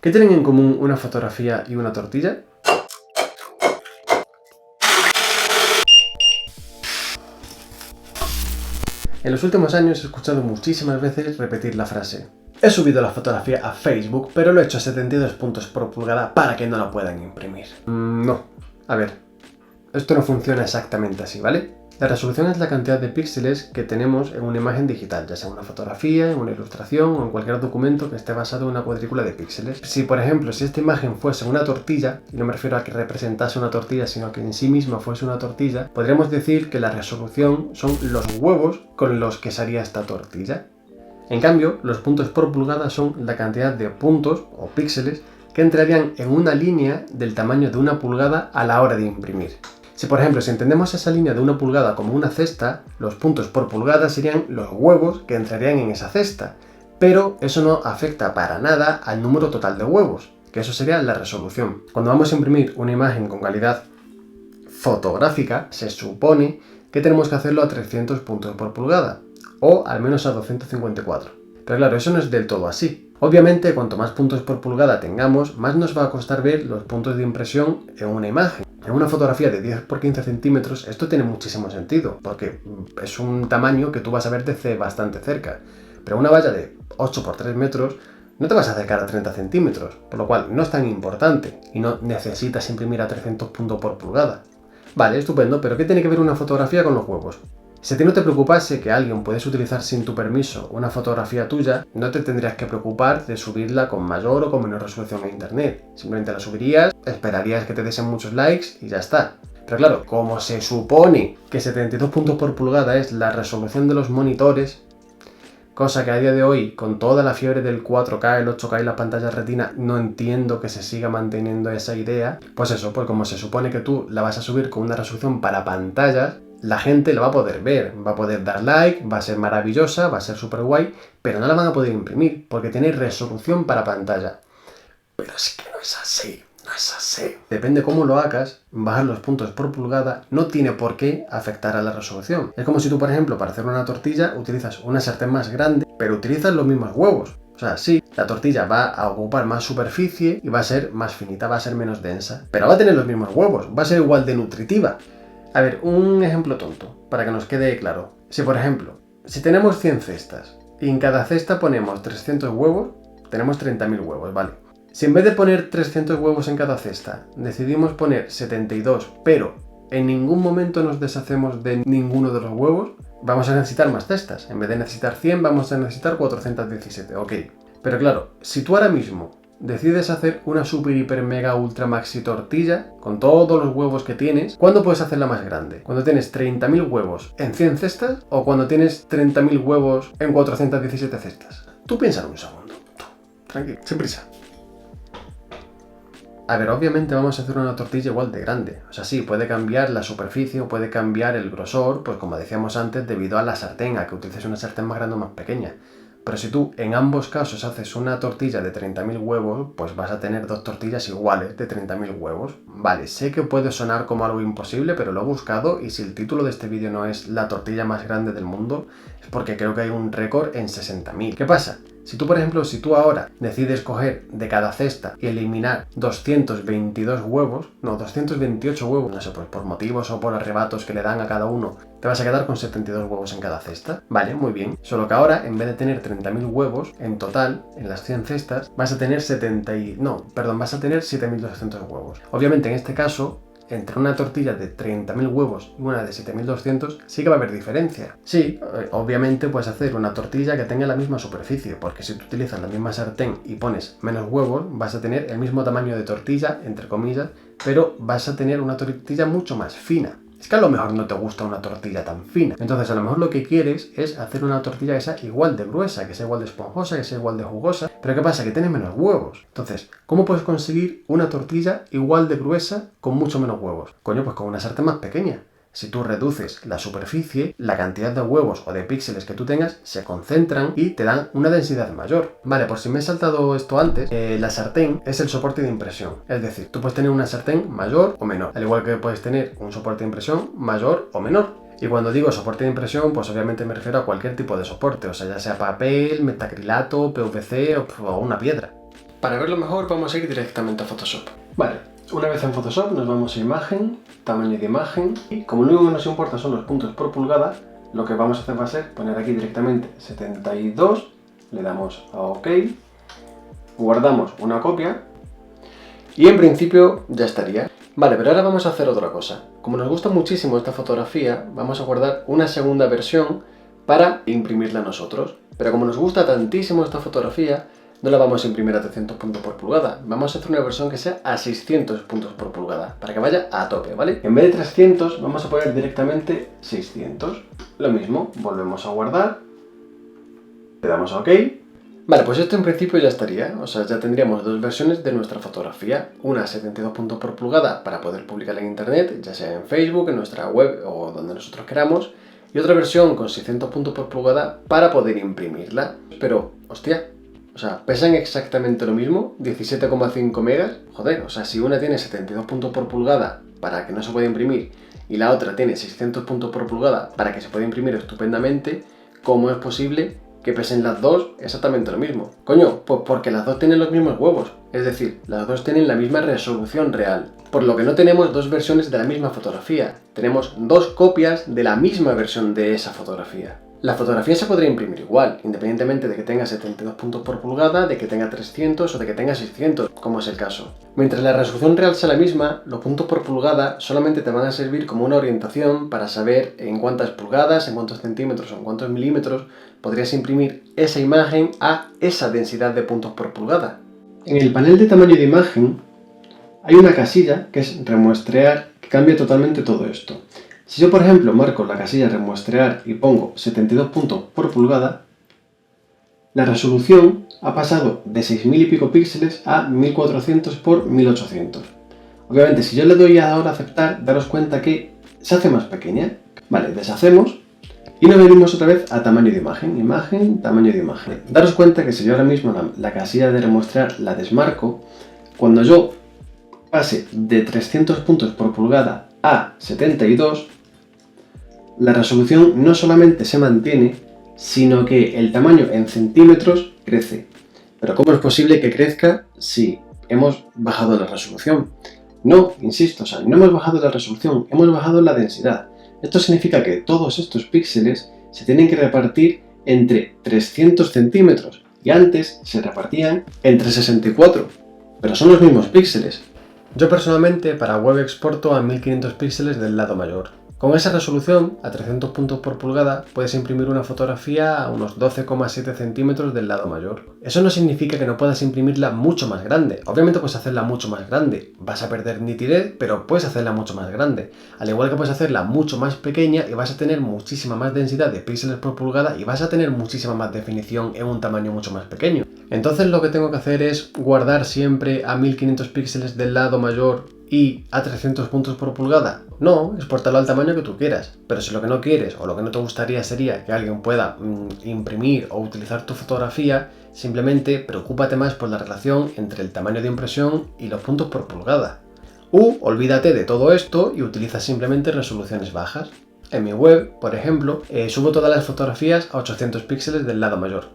¿Qué tienen en común una fotografía y una tortilla? En los últimos años he escuchado muchísimas veces repetir la frase: he subido la fotografía a Facebook, pero lo he hecho a 72 puntos por pulgada para que no la puedan imprimir. No. A ver, esto no funciona exactamente así, ¿vale? La resolución es la cantidad de píxeles que tenemos en una imagen digital, ya sea una fotografía, en una ilustración o en cualquier documento que esté basado en una cuadrícula de píxeles. Si, por ejemplo, si esta imagen fuese una tortilla, y no me refiero a que representase una tortilla, sino que en sí misma fuese una tortilla, podríamos decir que la resolución son los huevos con los que se haría esta tortilla. En cambio, los puntos por pulgada son la cantidad de puntos o píxeles que entrarían en una línea del tamaño de una pulgada a la hora de imprimir. Si, por ejemplo, si entendemos esa línea de una pulgada como una cesta, los puntos por pulgada serían los huevos que entrarían en esa cesta. Pero eso no afecta para nada al número total de huevos, que eso sería la resolución. Cuando vamos a imprimir una imagen con calidad fotográfica, se supone que tenemos que hacerlo a 300 puntos por pulgada, o al menos a 254. Pero claro, eso no es del todo así. Obviamente, cuanto más puntos por pulgada tengamos, más nos va a costar ver los puntos de impresión en una imagen. En una fotografía de 10 por 15 centímetros esto tiene muchísimo sentido, porque es un tamaño que tú vas a ver desde bastante cerca. Pero una valla de 8 por 3 metros no te vas a acercar a 30 centímetros, por lo cual no es tan importante y no necesitas imprimir a 300 puntos por pulgada. Vale, estupendo, pero ¿qué tiene que ver una fotografía con los huevos? Si a ti no te preocupase que alguien pudiese utilizar sin tu permiso una fotografía tuya, no te tendrías que preocupar de subirla con mayor o con menor resolución a internet. Simplemente la subirías, esperarías que te diesen muchos likes y ya está. Pero claro, como se supone que 72 puntos por pulgada es la resolución de los monitores, cosa que a día de hoy, con toda la fiebre del 4K, el 8K y las pantallas retina, no entiendo que se siga manteniendo esa idea, pues eso, pues como se supone que tú la vas a subir con una resolución para pantallas, la gente la va a poder ver, va a poder dar like, va a ser maravillosa, va a ser súper guay, pero no la van a poder imprimir porque tiene resolución para pantalla. Pero es que no es así, no es así. Depende cómo lo hagas, bajar los puntos por pulgada no tiene por qué afectar a la resolución. Es como si tú, por ejemplo, para hacer una tortilla utilizas una sartén más grande, pero utilizas los mismos huevos. O sea, sí, la tortilla va a ocupar más superficie y va a ser más finita, va a ser menos densa, pero va a tener los mismos huevos, va a ser igual de nutritiva. A ver, un ejemplo tonto, para que nos quede claro. Si, por ejemplo, si tenemos 100 cestas y en cada cesta ponemos 300 huevos, tenemos 30.000 huevos, ¿vale? Si en vez de poner 300 huevos en cada cesta, decidimos poner 72, pero en ningún momento nos deshacemos de ninguno de los huevos, vamos a necesitar más cestas. En vez de necesitar 100, vamos a necesitar 417, ok. Pero claro, si tú ahora mismo decides hacer una super hiper mega ultra maxi tortilla con todos los huevos que tienes, ¿cuándo puedes hacerla más grande? ¿Cuando tienes 30.000 huevos en 100 cestas o cuando tienes 30.000 huevos en 417 cestas? Tú piénsalo un segundo. Tranquilo, sin prisa. A ver, obviamente vamos a hacer una tortilla igual de grande. O sea, sí, puede cambiar la superficie o puede cambiar el grosor, pues como decíamos antes, debido a la sartén, a que utilices una sartén más grande o más pequeña. Pero si tú en ambos casos haces una tortilla de 30.000 huevos, pues vas a tener dos tortillas iguales de 30.000 huevos. Vale, sé que puede sonar como algo imposible, pero lo he buscado y si el título de este vídeo no es la tortilla más grande del mundo, es porque creo que hay un récord en 60.000. ¿Qué pasa? Si tú, por ejemplo, si tú ahora decides coger de cada cesta y eliminar 222 huevos, no, 228 huevos, no sé, pues por motivos o por arrebatos que le dan a cada uno, te vas a quedar con 72 huevos en cada cesta. Vale, muy bien. Solo que ahora, en vez de tener 30.000 huevos en total, en las 100 cestas, vas a tener vas a tener 7.200 huevos. Obviamente, en este caso, entre una tortilla de 30.000 huevos y una de 7.200 sí que va a haber diferencia. Sí, obviamente puedes hacer una tortilla que tenga la misma superficie, porque si tú utilizas la misma sartén y pones menos huevos, vas a tener el mismo tamaño de tortilla, entre comillas, pero vas a tener una tortilla mucho más fina. Es que a lo mejor no te gusta una tortilla tan fina. Entonces a lo mejor lo que quieres es hacer una tortilla que sea igual de gruesa, que sea igual de esponjosa, que sea igual de jugosa. Pero ¿qué pasa? Que tienes menos huevos. Entonces, ¿cómo puedes conseguir una tortilla igual de gruesa con mucho menos huevos? Coño, pues con una sartén más pequeña. Si tú reduces la superficie, la cantidad de huevos o de píxeles que tú tengas se concentran y te dan una densidad mayor. Vale, por si me he saltado esto antes, la sartén es el soporte de impresión. Es decir, tú puedes tener una sartén mayor o menor, al igual que puedes tener un soporte de impresión mayor o menor. Y cuando digo soporte de impresión, pues obviamente me refiero a cualquier tipo de soporte, o sea, ya sea papel, metacrilato, PVC o una piedra. Para verlo mejor vamos a ir directamente a Photoshop. Vale, una vez en Photoshop nos vamos a imagen, tamaño de imagen, y como lo único que nos importa son los puntos por pulgada, lo que vamos a hacer va a ser poner aquí directamente 72, le damos a OK, guardamos una copia y en principio ya estaría. Vale, pero ahora vamos a hacer otra cosa. Como nos gusta muchísimo esta fotografía, vamos a guardar una segunda versión para imprimirla nosotros. Pero como nos gusta tantísimo esta fotografía, no la vamos a imprimir a 300 puntos por pulgada. Vamos a hacer una versión que sea a 600 puntos por pulgada, para que vaya a tope, ¿vale? En vez de 300, vamos a poner directamente 600. Lo mismo, volvemos a guardar, le damos a OK. Vale, pues esto en principio ya estaría, o sea, ya tendríamos dos versiones de nuestra fotografía, una a 72 puntos por pulgada para poder publicarla en internet, ya sea en Facebook, en nuestra web o donde nosotros queramos, y otra versión con 600 puntos por pulgada para poder imprimirla. Pero, hostia, o sea, pesan exactamente lo mismo, 17,5 megas, joder, o sea, si una tiene 72 puntos por pulgada para que no se pueda imprimir y la otra tiene 600 puntos por pulgada para que se pueda imprimir estupendamente, ¿cómo es posible que pesen las dos exactamente lo mismo? Coño, pues porque las dos tienen los mismos huevos, es decir, las dos tienen la misma resolución real. Por lo que no tenemos dos versiones de la misma fotografía, tenemos dos copias de la misma versión de esa fotografía. La fotografía se podría imprimir igual, independientemente de que tenga 72 puntos por pulgada, de que tenga 300 o de que tenga 600, como es el caso. Mientras la resolución real sea la misma, los puntos por pulgada solamente te van a servir como una orientación para saber en cuántas pulgadas, en cuántos centímetros o en cuántos milímetros podrías imprimir esa imagen a esa densidad de puntos por pulgada. En el panel de tamaño de imagen hay una casilla que es remuestrear, que cambia totalmente todo esto. Si yo, por ejemplo, marco la casilla remuestrear y pongo 72 puntos por pulgada, la resolución ha pasado de 6000 y pico píxeles a 1400 por 1800. Obviamente, si yo le doy ahora a aceptar, daros cuenta que se hace más pequeña. Vale, deshacemos y nos venimos otra vez a tamaño de imagen, imagen, tamaño de imagen. Daros cuenta que si yo ahora mismo la casilla de remuestrear la desmarco, cuando yo pase de 300 puntos por pulgada a 72, la resolución no solamente se mantiene, sino que el tamaño en centímetros crece. Pero ¿cómo es posible que crezca si hemos bajado la resolución? No, insisto, o sea, no hemos bajado la resolución, hemos bajado la densidad. Esto significa que todos estos píxeles se tienen que repartir entre 300 centímetros y antes se repartían entre 64, pero son los mismos píxeles. Yo personalmente para web exporto a 1500 píxeles del lado mayor. Con esa resolución, a 300 puntos por pulgada, puedes imprimir una fotografía a unos 12,7 centímetros del lado mayor. Eso no significa que no puedas imprimirla mucho más grande. Obviamente puedes hacerla mucho más grande. Vas a perder nitidez, pero puedes hacerla mucho más grande. Al igual que puedes hacerla mucho más pequeña y vas a tener muchísima más densidad de píxeles por pulgada y vas a tener muchísima más definición en un tamaño mucho más pequeño. Entonces lo que tengo que hacer es guardar siempre a 1500 píxeles del lado mayor y a 300 puntos por pulgada. No, exportarlo al tamaño que tú quieras, pero si lo que no quieres o lo que no te gustaría sería que alguien pueda imprimir o utilizar tu fotografía, simplemente preocúpate más por la relación entre el tamaño de impresión y los puntos por pulgada. Olvídate de todo esto y utiliza simplemente resoluciones bajas. En mi web, por ejemplo, subo todas las fotografías a 800 píxeles del lado mayor.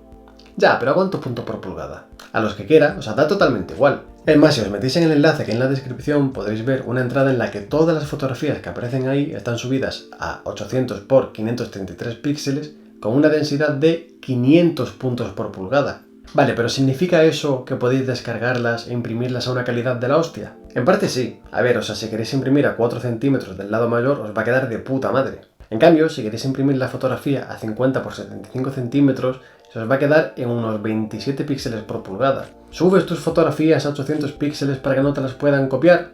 Ya, pero ¿a cuántos puntos por pulgada? A los que quiera, os da totalmente igual. Es más, si os metéis en el enlace que en la descripción podréis ver una entrada en la que todas las fotografías que aparecen ahí están subidas a 800 por 533 píxeles con una densidad de 500 puntos por pulgada. Vale, pero ¿significa eso que podéis descargarlas e imprimirlas a una calidad de la hostia? En parte sí. A ver, o sea, si queréis imprimir a 4 centímetros del lado mayor os va a quedar de puta madre. En cambio, si queréis imprimir la fotografía a 50 por 75 centímetros, se os va a quedar en unos 27 píxeles por pulgada. ¿Subes tus fotografías a 800 píxeles para que no te las puedan copiar?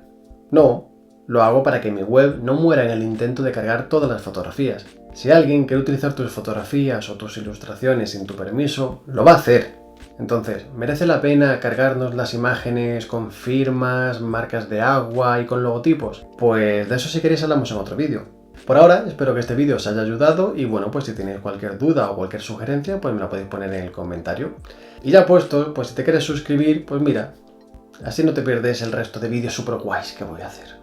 No, lo hago para que mi web no muera en el intento de cargar todas las fotografías. Si alguien quiere utilizar tus fotografías o tus ilustraciones sin tu permiso, lo va a hacer. Entonces, ¿merece la pena cargarnos las imágenes con firmas, marcas de agua y con logotipos? Pues de eso si queréis hablamos en otro vídeo. Por ahora, espero que este vídeo os haya ayudado y bueno, pues si tenéis cualquier duda o cualquier sugerencia, pues me la podéis poner en el comentario. Y ya puesto, pues si te quieres suscribir, pues mira, así no te pierdes el resto de vídeos super guays que voy a hacer.